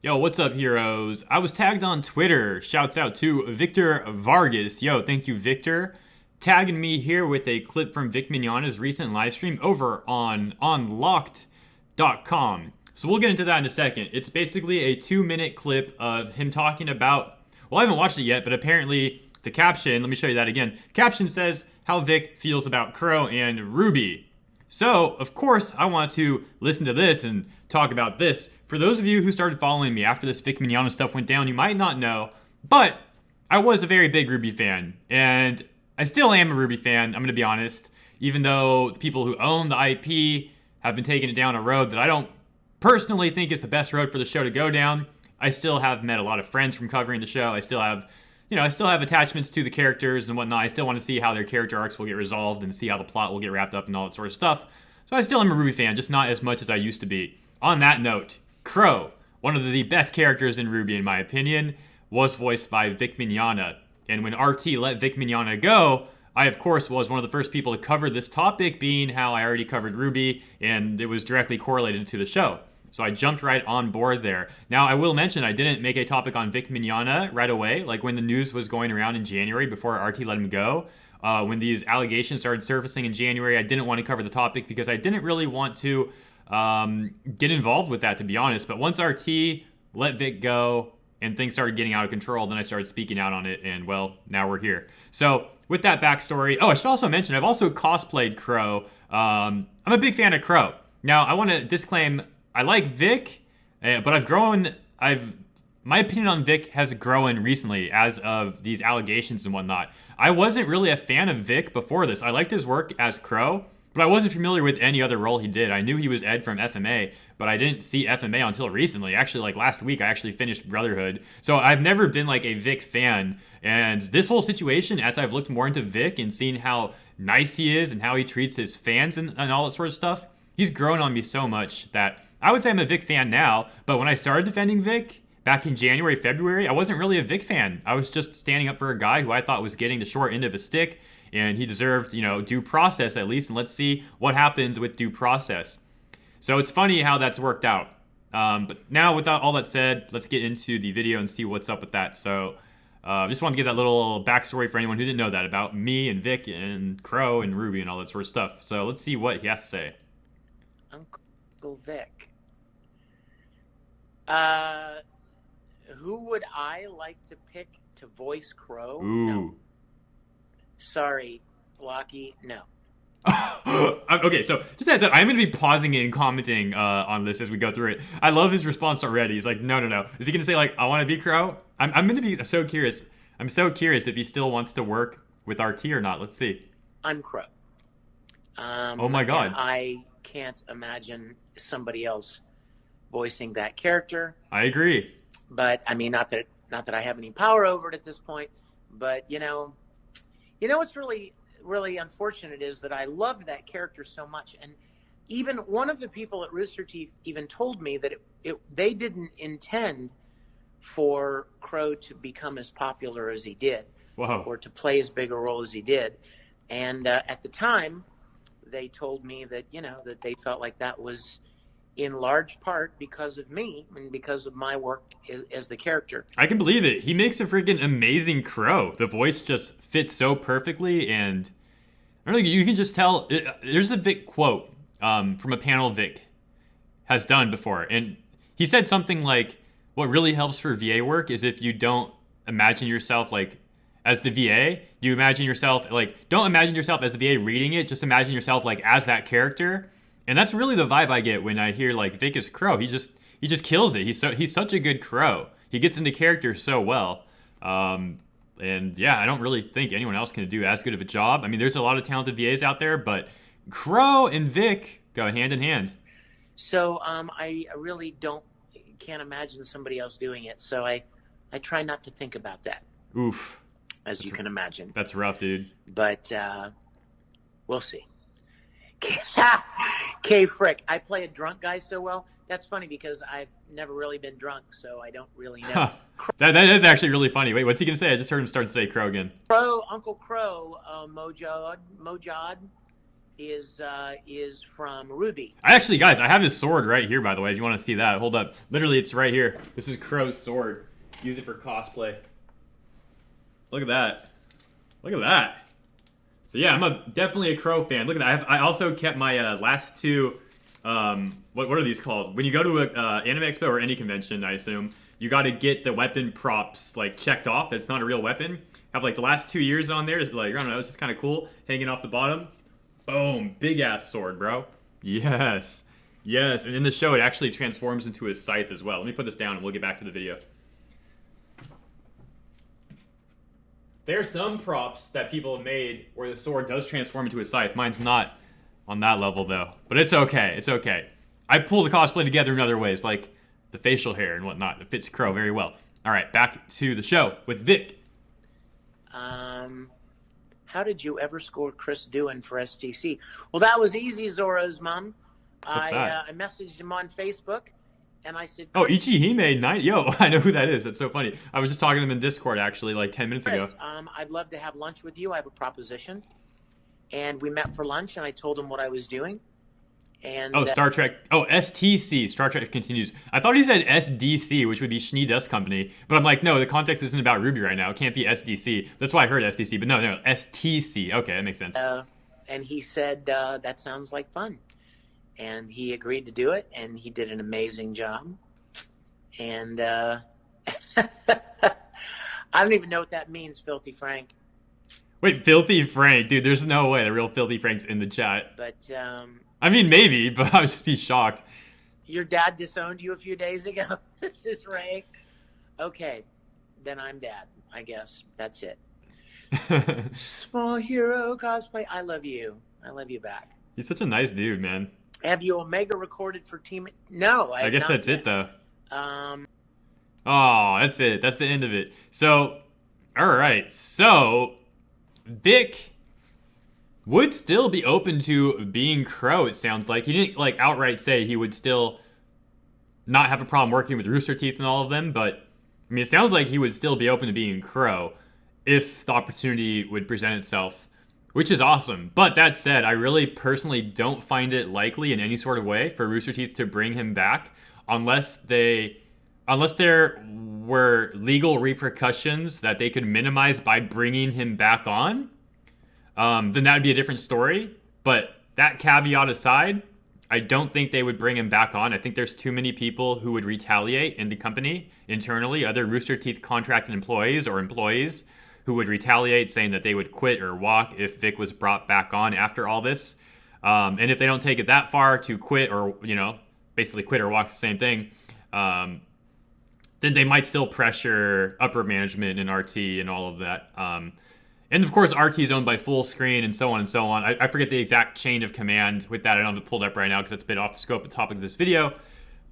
Yo, what's up, heroes? I was tagged on Twitter. Shouts out to Victor Vargas. Yo, thank you, Victor. Tagging me here with a clip from Vic Mignogna's recent live stream over on unlocked.com. So we'll get into that in a second. It's basically a 2-minute clip of him talking about, well, I haven't watched it yet, but apparently the caption, let me show you that again. Caption says how Vic feels about Qrow and RWBY. So, of course, I want to listen to this and talk about this. For those of you who started following me after this Vic Mignogna stuff went down, you might not know, but I was a very big RWBY fan, and I still am a RWBY fan, I'm going to be honest, even though the people who own the IP have been taking it down a road that I don't personally think is the best road for the show to go down. I still have met a lot of friends from covering the show. I still have attachments to the characters and whatnot. I still want to see how their character arcs will get resolved and see how the plot will get wrapped up and all that sort of stuff. So I still am a RWBY fan, just not as much as I used to be. On that note, Qrow, one of the best characters in RWBY in my opinion, was voiced by Vic Mignogna. And when RT let Vic Mignogna go, I of course was one of the first people to cover this topic, being how I already covered RWBY and it was directly correlated to the show. So I jumped right on board there. Now, I will mention I didn't make a topic on Vic Mignogna right away. Like when the news was going around in January before RT let him go. When these allegations started surfacing in January, I didn't want to cover the topic because I didn't really want to get involved with that, to be honest. But once RT let Vic go and things started getting out of control, then I started speaking out on it. And, well, now we're here. So with that backstory, I should also mention I've also cosplayed Qrow. I'm a big fan of Qrow. Now, I want to disclaim I like Vic, but my opinion on Vic has grown recently as of these allegations and whatnot. I wasn't really a fan of Vic before this. I liked his work as Qrow, but I wasn't familiar with any other role he did. I knew he was Ed from FMA, but I didn't see FMA until recently. Actually, like last week, I actually finished Brotherhood. So I've never been like a Vic fan. And this whole situation, as I've looked more into Vic and seen how nice he is and how he treats his fans and all that sort of stuff, he's grown on me so much that I would say I'm a Vic fan now, but when I started defending Vic back in January, February, I wasn't really a Vic fan. I was just standing up for a guy who I thought was getting the short end of a stick, and he deserved, due process at least, and let's see what happens with due process. So it's funny how that's worked out. But now, without all that said, let's get into the video and see what's up with that. So just wanted to give that little backstory for anyone who didn't know that about me and Vic and Qrow and RWBY and all that sort of stuff. So let's see what he has to say. Uncle Vic. Who would I like to pick to voice Qrow? Ooh. No. Sorry, Blocky, no. Okay, so just a heads up, I'm going to be pausing it and commenting on this as we go through it. I love his response already. He's like, no. Is he going to say, like, I want to be Qrow? I'm going to be so curious. I'm so curious if he still wants to work with RT or not. Let's see. I'm Qrow. Oh my God. I can't imagine somebody else voicing that character. I agree. But I mean, not that I have any power over it at this point, but what's really unfortunate is that I loved that character so much, and even one of the people at Rooster Teeth even told me that they didn't intend for Qrow to become as popular as he did. Whoa. Or to play as big a role as he did. And at the time, they told me that that they felt like that was in large part because of me and because of my work as the character. I can believe it. He makes a freaking amazing Qrow. The voice just fits so perfectly, and I don't know, you can just tell. There's a Vic quote from a panel Vic has done before, and he said something like, what really helps for VA work is if you don't imagine yourself like as the VA, you imagine yourself like, don't imagine yourself as the VA reading it, just imagine yourself like as that character. And that's really the vibe I get when I hear like Vic is Qrow. He just kills it. He's such a good Qrow. He gets into character so well. And yeah, I don't really think anyone else can do as good of a job. I mean, there's a lot of talented VAs out there, but Qrow and Vic go hand in hand. So I really can't imagine somebody else doing it. So I try not to think about that. Oof. As you can imagine. That's rough, dude. But we'll see. K Frick, I play a drunk guy so well. That's funny because I've never really been drunk, so I don't really know. That is actually really funny. Wait, what's he gonna say? I just heard him start to say Qrow again. Uncle Qrow, Mojad, is from RWBY. Actually, guys, I have his sword right here, by the way, if you want to see that. Hold up. Literally, it's right here. This is Qrow's sword. Use it for cosplay. Look at that. Look at that. So yeah, I'm definitely a Qrow fan. Look at that. I also kept my last two, what are these called? When you go to a anime expo or any convention, I assume, you got to get the weapon props like checked off that it's not a real weapon. Have like the last 2 years on there. It's like, I don't know, it's just kind of cool. Hanging off the bottom. Boom. Big ass sword, bro. Yes. Yes. And in the show, it actually transforms into a scythe as well. Let me put this down and we'll get back to the video. There are some props that people have made where the sword does transform into a scythe. Mine's not on that level, though. But it's okay. It's okay. I pull the cosplay together in other ways, like the facial hair and whatnot. It fits Qrow very well. All right, back to the show with Vic. How did you ever score Chris Doohan for STC? Well, that was easy, Zoro's mom. What's that? I messaged him on Facebook, and I said, "Oh, Ichihime, night. Yo, I know who that is. That's so funny. I was just talking to him in Discord, actually, like 10 minutes ago. I'd love to have lunch with you. I have a proposition." And we met for lunch, and I told him what I was doing. And Star Trek. Oh, STC. Star Trek Continues. I thought he said SDC, which would be Schnee Dust Company. But I'm like, no, the context isn't about RWBY right now. It can't be SDC. That's why I heard SDC. But no, STC. Okay, that makes sense. And he said, that sounds like fun. And he agreed to do it, and he did an amazing job. And I don't even know what that means, Filthy Frank. Wait, Filthy Frank? Dude, there's no way the real Filthy Frank's in the chat. But, I mean, maybe, but I would just be shocked. Your dad disowned you a few days ago? This is Ray. Okay, then I'm dad, I guess. That's it. Small hero cosplay. I love you. I love you back. He's such a nice dude, man. Have you Omega recorded for Team? No, I guess that's it, though. Oh, that's it. That's the end of it. So, all right. So, Vic would still be open to being Qrow, it sounds like. He didn't, like, outright say he would still not have a problem working with Rooster Teeth and all of them, but, I mean, it sounds like he would still be open to being Qrow if the opportunity would present itself, which is awesome. But that said, I really personally don't find it likely in any sort of way for Rooster Teeth to bring him back unless there were legal repercussions that they could minimize by bringing him back on. Then that would be a different story. But that caveat aside, I don't think they would bring him back on. I think there's too many people who would retaliate in the company internally, other Rooster Teeth contracted employees or employees who would retaliate, saying that they would quit or walk if Vic was brought back on after all this. And if they don't take it that far to quit or, basically quit or walk, the same thing, then they might still pressure upper management and RT and all of that. And of course, RT is owned by Full Screen and so on and so on. I forget the exact chain of command with that. I don't have it pulled up right now because it's a bit off the scope of the topic of this video.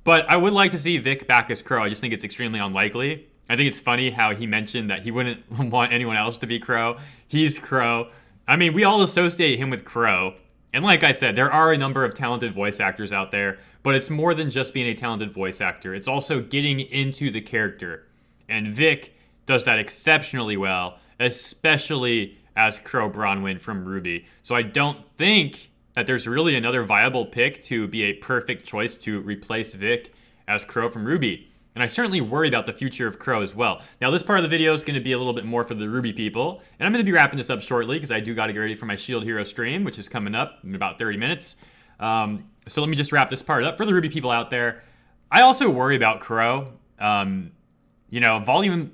But I would like to see Vic back as Qrow. I just think it's extremely unlikely. I think it's funny how he mentioned that he wouldn't want anyone else to be Qrow. He's Qrow. I mean, we all associate him with Qrow. And like I said, there are a number of talented voice actors out there, but it's more than just being a talented voice actor. It's also getting into the character. And Vic does that exceptionally well, especially as Qrow Branwen from RWBY. So I don't think that there's really another viable pick to be a perfect choice to replace Vic as Qrow from RWBY. And I certainly worry about the future of Qrow as well. Now, this part of the video is going to be a little bit more for the RWBY people. And I'm going to be wrapping this up shortly because I do got to get ready for my Shield Hero stream, which is coming up in about 30 minutes. So let me just wrap this part up. For the RWBY people out there, I also worry about Qrow. Volume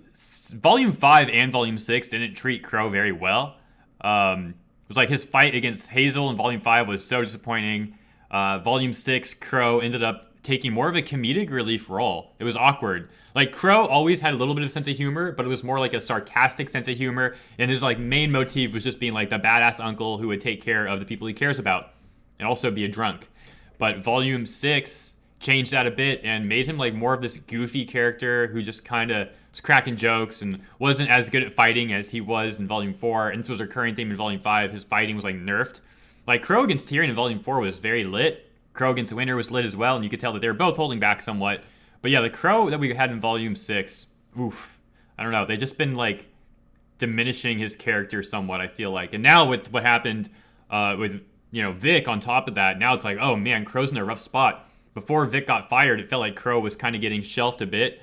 5 and Volume 6 didn't treat Qrow very well. It was like his fight against Hazel in Volume 5 was so disappointing. Volume 6, Qrow ended up taking more of a comedic relief role. It was awkward. Like, Qrow always had a little bit of sense of humor, but it was more like a sarcastic sense of humor, and his like main motif was just being like the badass uncle who would take care of the people he cares about and also be a drunk. But Volume 6 changed that a bit and made him like more of this goofy character who just kind of was cracking jokes and wasn't as good at fighting as he was in Volume 4. And this was a recurring theme in Volume 5. His fighting was like nerfed. Like, Qrow against Tyrion in Volume 4 was very lit. Qrow against Winter was lit as well, and you could tell that they were both holding back somewhat. But yeah, the Qrow that we had in Volume 6, oof, I don't know. They've just been like diminishing his character somewhat, I feel like. And now with what happened with Vic on top of that. Now it's like, oh man, Qrow's in a rough spot. Before Vic got fired, it felt like Qrow was kind of getting shelved a bit,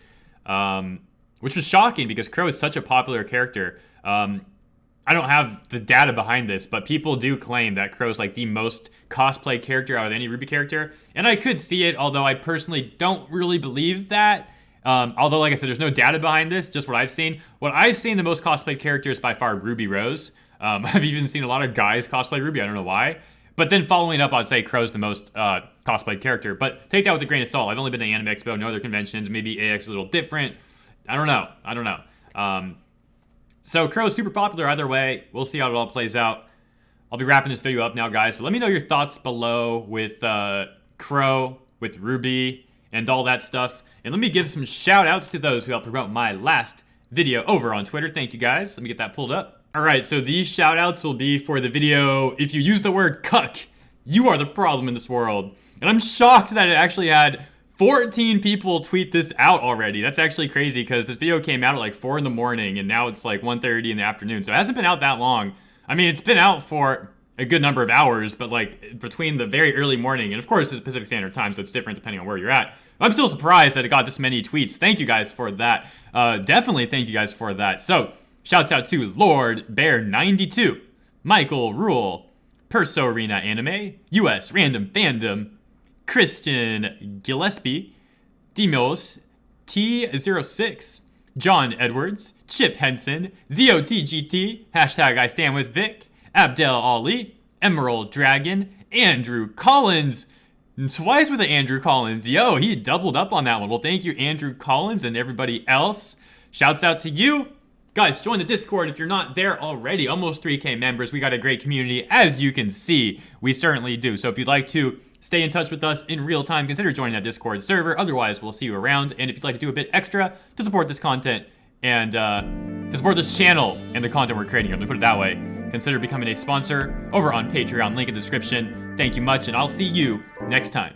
which was shocking because Qrow is such a popular character. I don't have the data behind this, but people do claim that Qrow's like the most cosplay character out of any RWBY character, and I could see it, although I personally don't really believe that. Although, like I said, there's no data behind this, just what I've seen. What I've seen, the most cosplayed character is by far Ruby Rose. I've even seen a lot of guys cosplay Ruby. I don't know why. But then following up, I'd say Qrow's the most cosplayed character. But take that with a grain of salt. I've only been to Anime Expo, no other conventions. Maybe AX is a little different. I don't know. So Qrow's super popular either way. We'll see how it all plays out. I'll be wrapping this video up now, guys. But let me know your thoughts below with Qrow, with RWBY, and all that stuff. And let me give some shout outs to those who helped promote my last video over on Twitter. Thank you, guys. Let me get that pulled up. All right, so these shout outs will be for the video, if you use the word cuck, you are the problem in this world. And I'm shocked that it actually had 14 people tweet this out already. That's actually crazy because this video came out at like 4 in the morning and now it's like 1:30 in the afternoon. So it hasn't been out that long. I mean, it's been out for a good number of hours, but like between the very early morning and of course it's Pacific Standard Time, so it's different depending on where you're at. I'm still surprised that it got this many tweets. Thank you guys for that. Definitely thank you guys for that. So shouts out to Lord Bear 92, Michael Rule, Perso Arena Anime, US Random Fandom, Christian Gillespie, Demos, T06, John Edwards, Chip Henson, ZOTGT, hashtag I stand with Vic, Abdel Ali, Emerald Dragon, Andrew Collins. Twice with the Andrew Collins. Yo, he doubled up on that one. Well, thank you, Andrew Collins, and everybody else. Shouts out to you. Guys, join the Discord if you're not there already. Almost 3K members. We got a great community, as you can see. We certainly do. So if you'd like to stay in touch with us in real time, consider joining that Discord server. Otherwise, we'll see you around. And if you'd like to do a bit extra to support this content and to support this channel and the content we're creating, I'm gonna put it that way, consider becoming a sponsor over on Patreon. Link in the description. Thank you much, and I'll see you next time.